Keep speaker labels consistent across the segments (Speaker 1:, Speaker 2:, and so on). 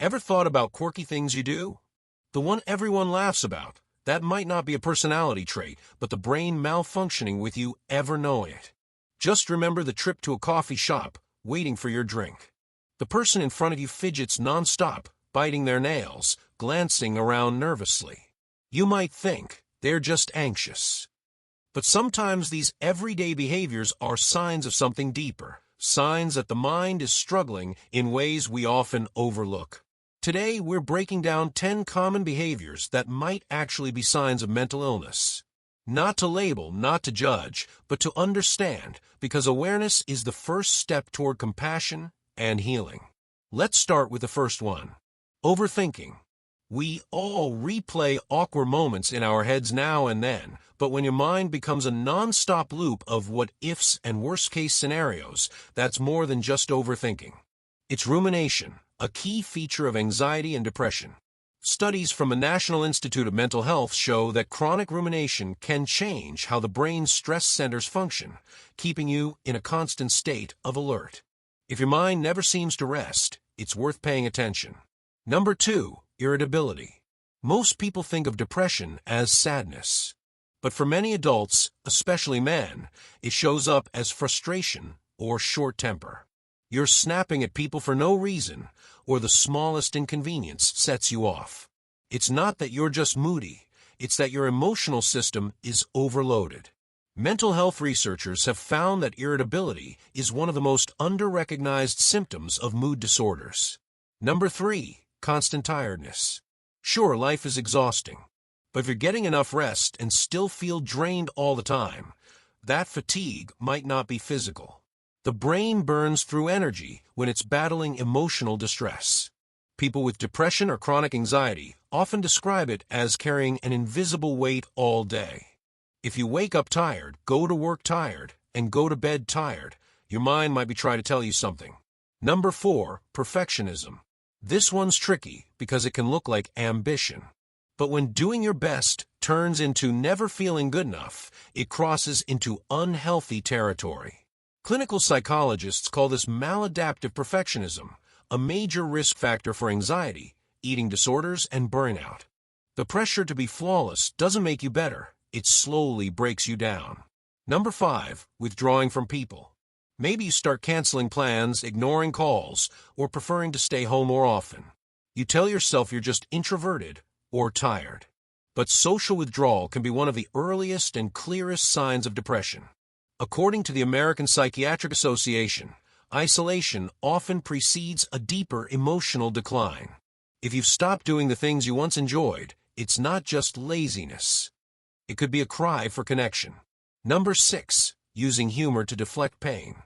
Speaker 1: Ever thought about quirky things you do? The one everyone laughs about. That might not be a personality trait, but the brain malfunctioning with you ever knowing it. Just remember the trip to a coffee shop, waiting for your drink. The person in front of you fidgets nonstop, biting their nails, glancing around nervously. You might think they're just anxious. But sometimes these everyday behaviors are signs of something deeper, signs that the mind is struggling in ways we often overlook. Today, we're breaking down 10 common behaviors that might actually be signs of mental illness. Not to label, not to judge, but to understand, because awareness is the first step toward compassion and healing. Let's start with the first one. Overthinking. We all replay awkward moments in our heads now and then, but when your mind becomes a non-stop loop of what-ifs and worst-case scenarios, that's more than just overthinking. It's rumination, a key feature of anxiety and depression. Studies from the National Institute of Mental Health show that chronic rumination can change how the brain's stress centers function, keeping you in a constant state of alert. If your mind never seems to rest, it's worth paying attention. Number 2, irritability. Most people think of depression as sadness. But for many adults, especially men, it shows up as frustration or short temper. You're snapping at people for no reason, or the smallest inconvenience sets you off. It's not that you're just moody, it's that your emotional system is overloaded. Mental health researchers have found that irritability is one of the most under-recognized symptoms of mood disorders. Number 3, constant tiredness. Sure, life is exhausting, but if you're getting enough rest and still feel drained all the time, that fatigue might not be physical. The brain burns through energy when it's battling emotional distress. People with depression or chronic anxiety often describe it as carrying an invisible weight all day. If you wake up tired, go to work tired, and go to bed tired, your mind might be trying to tell you something. Number 4, perfectionism. This one's tricky because it can look like ambition. But when doing your best turns into never feeling good enough, it crosses into unhealthy territory. Clinical psychologists call this maladaptive perfectionism, a major risk factor for anxiety, eating disorders, and burnout. The pressure to be flawless doesn't make you better, it slowly breaks you down. Number 5, withdrawing from people. Maybe you start canceling plans, ignoring calls, or preferring to stay home more often. You tell yourself you're just introverted or tired. But social withdrawal can be one of the earliest and clearest signs of depression. According to the American Psychiatric Association, isolation often precedes a deeper emotional decline. If you've stopped doing the things you once enjoyed, it's not just laziness. It could be a cry for connection. Number 6, using humor to deflect pain.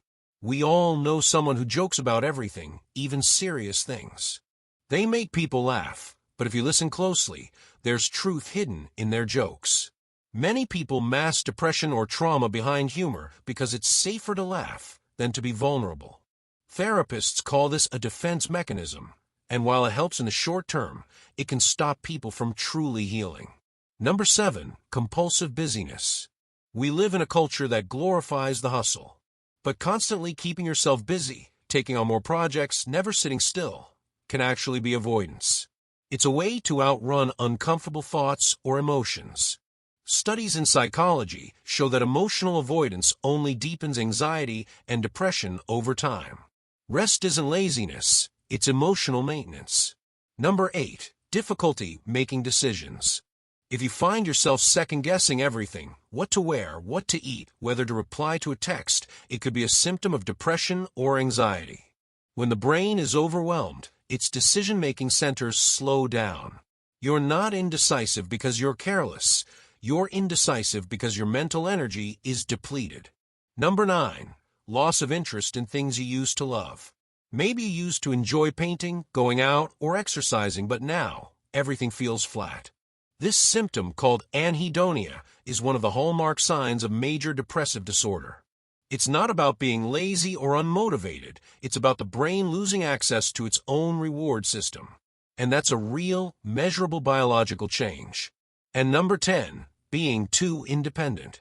Speaker 1: We all know someone who jokes about everything, even serious things. They make people laugh, but if you listen closely, there's truth hidden in their jokes. Many people mask depression or trauma behind humor because it's safer to laugh than to be vulnerable. Therapists call this a defense mechanism, and while it helps in the short term, it can stop people from truly healing. Number 7, compulsive busyness. We live in a culture that glorifies the hustle. But constantly keeping yourself busy, taking on more projects, never sitting still, can actually be avoidance. It's a way to outrun uncomfortable thoughts or emotions. Studies in psychology show that emotional avoidance only deepens anxiety and depression over time. Rest isn't laziness, it's emotional maintenance. Number 8, difficulty making decisions. If you find yourself second-guessing everything, what to wear, what to eat, whether to reply to a text, it could be a symptom of depression or anxiety. When the brain is overwhelmed, its decision-making centers slow down. You're not indecisive because you're careless. You're indecisive because your mental energy is depleted. Number 9, loss of interest in things you used to love. Maybe you used to enjoy painting, going out, or exercising, but now everything feels flat. This symptom, called anhedonia, is one of the hallmark signs of major depressive disorder. It's not about being lazy or unmotivated, it's about the brain losing access to its own reward system. And that's a real, measurable biological change. And number 10, being too independent.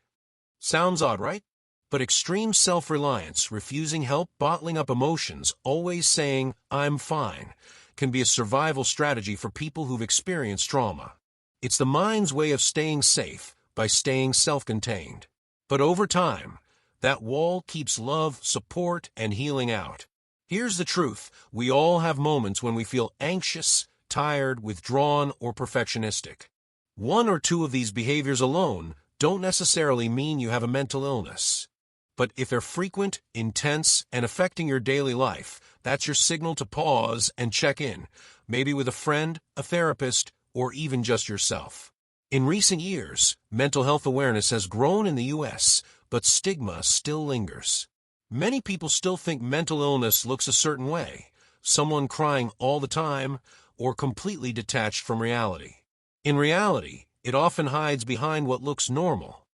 Speaker 1: Sounds odd, right? But extreme self-reliance, refusing help, bottling up emotions, always saying, "I'm fine," can be a survival strategy for people who've experienced trauma. It's the mind's way of staying safe by staying self-contained. But over time, that wall keeps love, support, and healing out. Here's the truth. We all have moments when we feel anxious, tired, withdrawn, or perfectionistic. One or two of these behaviors alone don't necessarily mean you have a mental illness. But if they're frequent, intense, and affecting your daily life, that's your signal to pause and check in, maybe with a friend, a therapist, or even just yourself. In recent years, mental health awareness has grown in the U.S., but stigma still lingers. Many people still think mental illness looks a certain way, someone crying all the time, or completely detached from reality. In reality, it often hides behind what looks normal.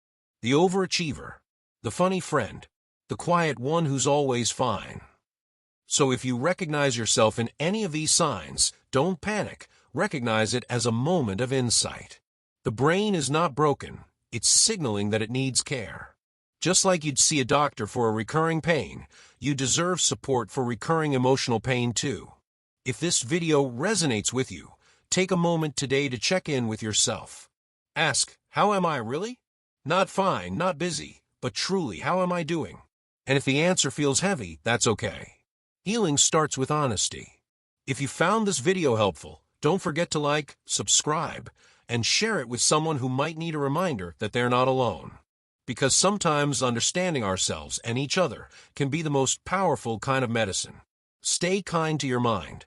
Speaker 1: The overachiever, the funny friend, the quiet one who's always fine. So if you recognize yourself in any of these signs, don't panic. Recognize it as a moment of insight. The brain is not broken. It's signaling that it needs care. Just like you'd see a doctor for a recurring pain, you deserve support for recurring emotional pain too. If this video resonates with you, take a moment today to check in with yourself. Ask, how am I really? Not fine, not busy, but truly, how am I doing? And if the answer feels heavy, that's okay. Healing starts with honesty. If you found this video helpful, don't forget to like, subscribe, and share it with someone who might need a reminder that they're not alone. Because sometimes understanding ourselves and each other can be the most powerful kind of medicine. Stay kind to your mind,